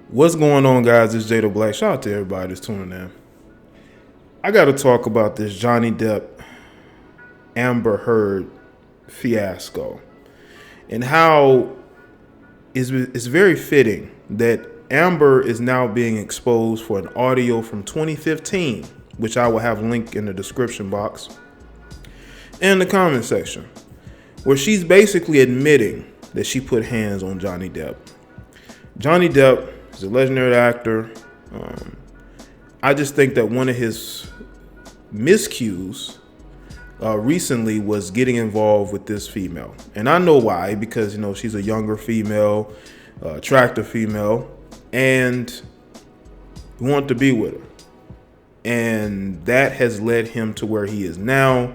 What's going on, guys? It's Jaye Black. Shout out to everybody that's tuning in. I got to talk about this Johnny Depp, Amber Heard fiasco and how it's very fitting that Amber is now being exposed for an audio from 2015, which I will have linked in the description box and the comment section, where she's basically admitting that she put hands on Johnny Depp. Johnny Depp is a legendary actor. I just think that one of his miscues recently was getting involved with this female. And I know why, because, she's a younger female, attractive female, and he wanted to be with her. And that has led him to where he is now,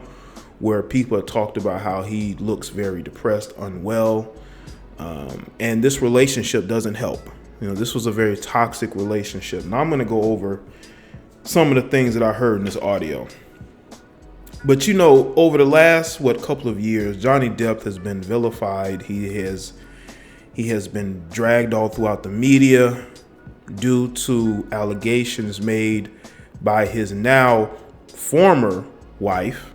where people have talked about how he looks very depressed, unwell, and this relationship doesn't help. This was a very toxic relationship. Now I'm going to go over some of the things that I heard in this audio. But over the last couple of years, Johnny Depp has been vilified. He has been dragged all throughout the media due to allegations made by his now former wife,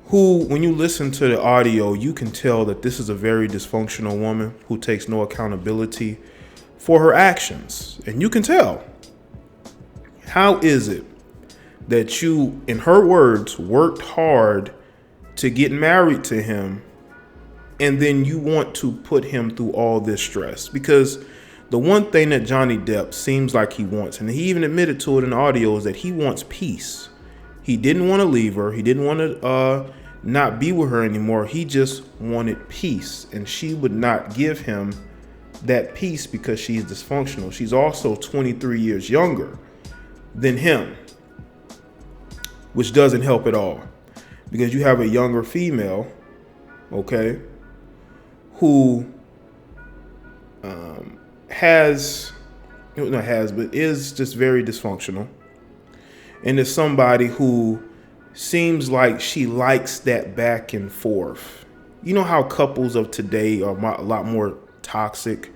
who, when you listen to the audio, you can tell that this is a very dysfunctional woman who takes no accountability for her actions. And you can tell. How is it that you, in her words, worked hard to get married to him, and then you want to put him through all this stress? Because the one thing that Johnny Depp seems like he wants, and he even admitted to it in audio, is that he wants peace. He didn't want to leave her. He didn't want to not be with her anymore. He just wanted peace, and she would not give him that peace because she's dysfunctional. She's also 23 years younger than him, which doesn't help at all, because you have a younger female, okay, who is just very dysfunctional, and is somebody who seems like she likes that back and forth. You know how couples of today are a lot more toxic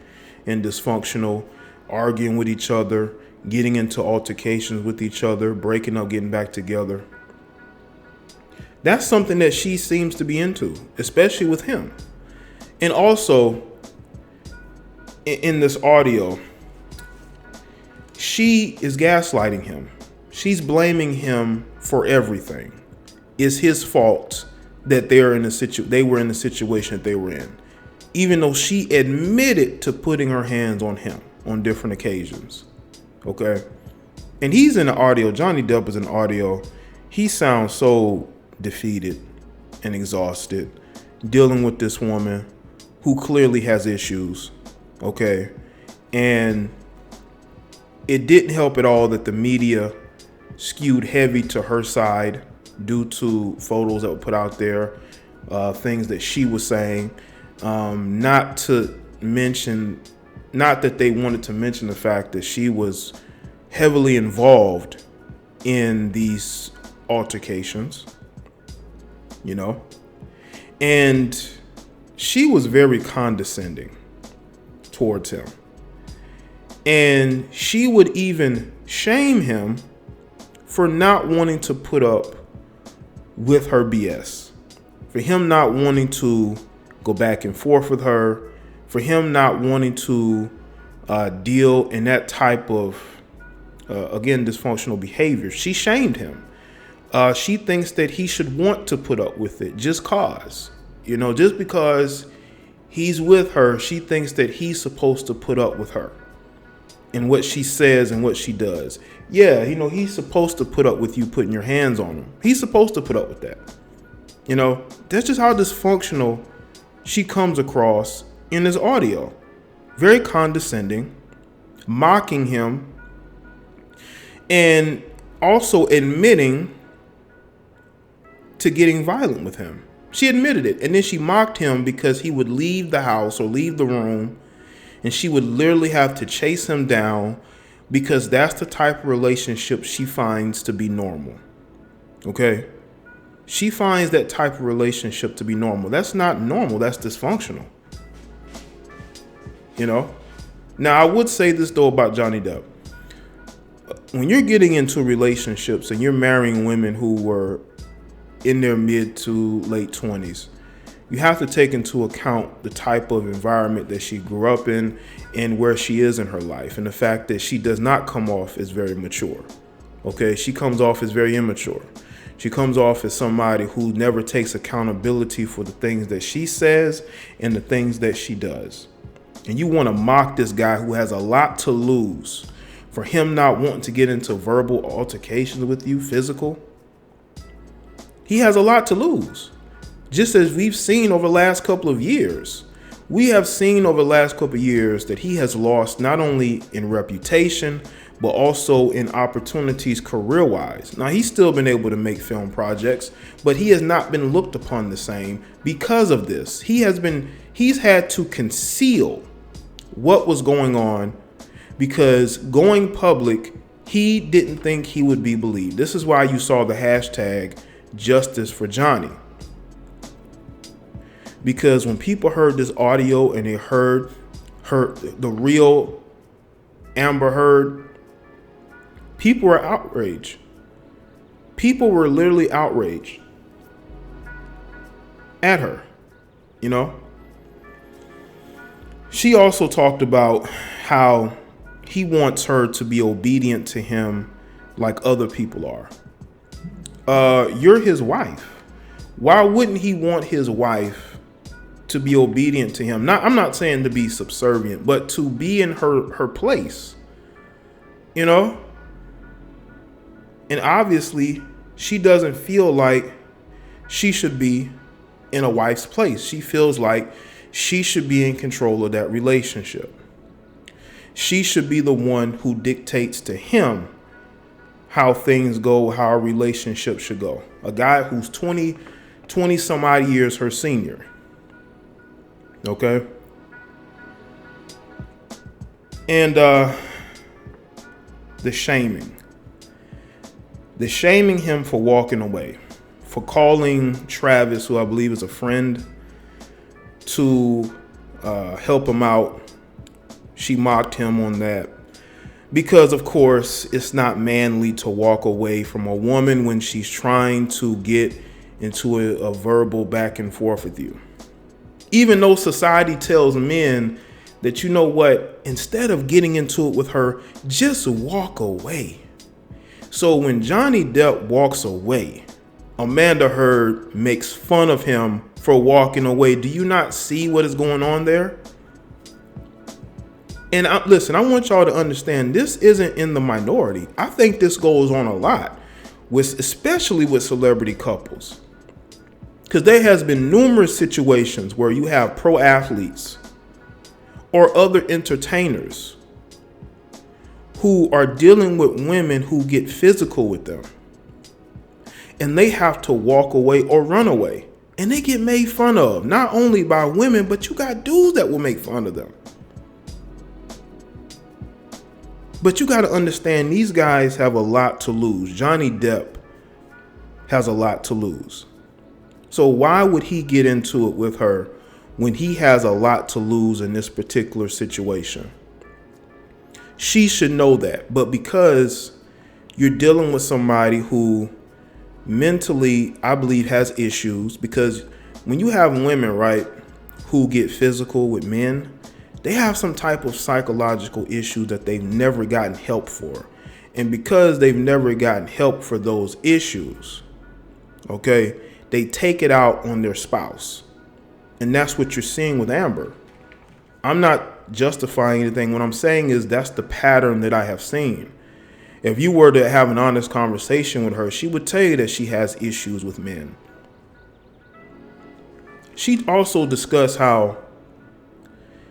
and dysfunctional, arguing with each other, getting into altercations with each other, breaking up, getting back together. That's something that she seems to be into, especially with him. And also, in this audio, she is gaslighting him. She's blaming him for everything. It's his fault that they were in the situation that they were in, even though she admitted to putting her hands on him on different occasions. Okay, and he's in the audio. Johnny Depp is in audio. He sounds so defeated and exhausted, dealing with this woman who clearly has issues. Okay, and it didn't help at all that the media skewed heavy to her side due to photos that were put out there, things that she was saying, not that they wanted to mention the fact that she was heavily involved in these altercations, and she was very condescending towards him, and she would even shame him for not wanting to put up with her BS, for him not wanting to go back and forth with her, for him not wanting to deal in that type of, again, dysfunctional behavior. She shamed him. She thinks that he should want to put up with it just because he's with her. She thinks that he's supposed to put up with her and what she says and what she does. Yeah, he's supposed to put up with you putting your hands on him. He's supposed to put up with that. That's just how dysfunctional she comes across in this audio. Very condescending, mocking him, and also admitting to getting violent with him. She admitted it, and then she mocked him because he would leave the house or leave the room, and she would literally have to chase him down, because that's the type of relationship she finds to be normal. Okay? She finds that type of relationship to be normal. That's not normal. That's dysfunctional. Now, I would say this though about Johnny Depp. When you're getting into relationships and you're marrying women who were in their mid to late 20s, you have to take into account the type of environment that she grew up in and where she is in her life, and the fact that she does not come off as very mature. Okay, she comes off as very immature. She comes off as somebody who never takes accountability for the things that she says and the things that she does. And you want to mock this guy who has a lot to lose for him not wanting to get into verbal altercations with you, physical. He has a lot to lose. Just as we've seen over the last couple of years. We have seen over the last couple of years that he has lost not only in reputation, but also in opportunities career-wise. Now, he's still been able to make film projects, but he has not been looked upon the same because of this. He's had to conceal what was going on because going public, he didn't think he would be believed. This is why you saw the hashtag Justice for Johnny. Because when people heard this audio and they heard the real Amber Heard, people were outraged. People were literally outraged at her, you know? She also talked about how he wants her to be obedient to him like other people are. You're his wife. Why wouldn't he want his wife to be obedient to him? I'm not saying to be subservient, but to be in her place, you know? And obviously, she doesn't feel like she should be in a wife's place. She feels like she should be in control of that relationship. She should be the one who dictates to him how things go, how a relationship should go. A guy who's 20 some odd years her senior. Okay. And the shaming him for walking away, for calling Travis, who I believe is a friend, to help him out. She mocked him on that because, of course, it's not manly to walk away from a woman when she's trying to get into a verbal back and forth with you. Even though society tells men that, you know what, instead of getting into it with her, just walk away. So when Johnny Depp walks away, Amber Heard makes fun of him for walking away. Do you not see what is going on there? And listen, I want y'all to understand this isn't in the minority. I think this goes on a lot, especially with celebrity couples. Because there has been numerous situations where you have pro athletes or other entertainers who are dealing with women who get physical with them. And they have to walk away or run away. And they get made fun of, not only by women, but you got dudes that will make fun of them. But you got to understand, these guys have a lot to lose. Johnny Depp has a lot to lose. So why would he get into it with her when he has a lot to lose in this particular situation? She should know that. But because you're dealing with somebody who mentally, I believe, has issues, because when you have women, right, who get physical with men, they have some type of psychological issue that they've never gotten help for. And because they've never gotten help for those issues, okay, they take it out on their spouse. And that's what you're seeing with Amber. I'm not justifying anything. What I'm saying is that's the pattern that I have seen. If you were to have an honest conversation with her, she would tell you that she has issues with men. She also discussed how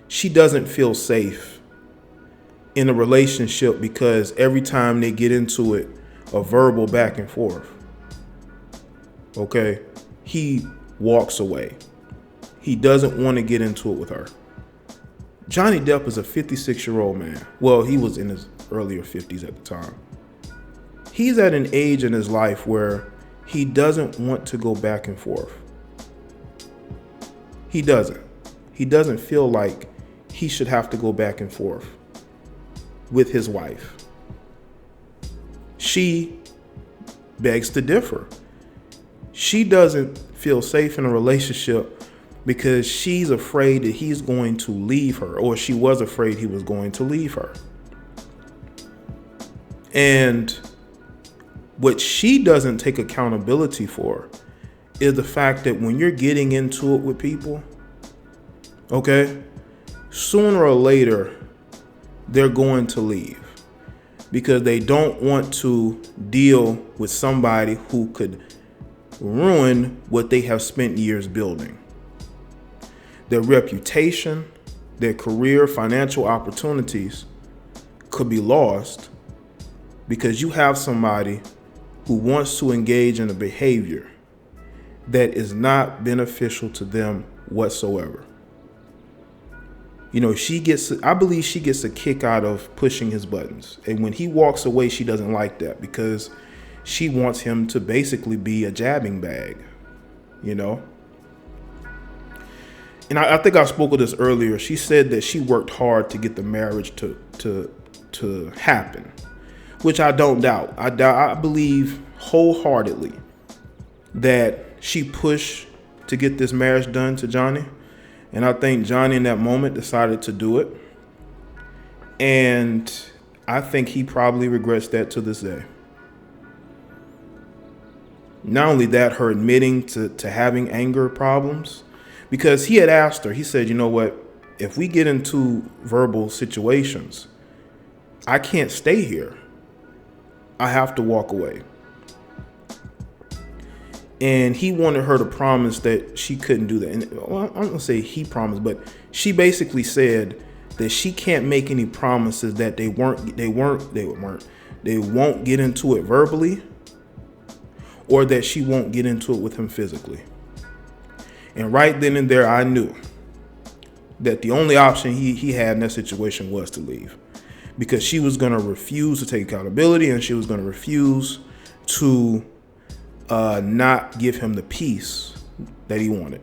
she doesn't feel safe in a relationship because every time they get into it, a verbal back and forth, okay, he walks away. He doesn't want to get into it with her. Johnny Depp is a 56-year-old man. Well, he was in his earlier 50s at the time. He's at an age in his life where he doesn't want to go back and forth. He doesn't. He doesn't feel like he should have to go back and forth. with his wife. She begs to differ. She doesn't feel safe in a relationship because she's afraid that he's going to leave her, or she was afraid he was going to leave her. And what she doesn't take accountability for is the fact that when you're getting into it with people, okay, sooner or later, they're going to leave because they don't want to deal with somebody who could ruin what they have spent years building. Their reputation, their career, financial opportunities could be lost because you have somebody who wants to engage in a behavior that is not beneficial to them whatsoever. You know, I believe she gets a kick out of pushing his buttons. And when he walks away, she doesn't like that because she wants him to basically be a jabbing bag, you know? And I think I spoke of this earlier. She said that she worked hard to get the marriage to happen, which I don't doubt. I believe wholeheartedly that she pushed to get this marriage done to Johnny. And I think Johnny in that moment decided to do it. And I think he probably regrets that to this day. Not only that, her admitting to having anger problems, because he had asked her, he said, you know what, if we get into verbal situations, I can't stay here. I have to walk away. And he wanted her to promise that she couldn't do that. And well, I'm going to say he promised, but she basically said that she can't make any promises that they won't get into it verbally, or that she won't get into it with him physically. And right then and there, I knew that the only option he had in that situation was to leave, because she was going to refuse to take accountability, and she was going to refuse to not give him the peace that he wanted.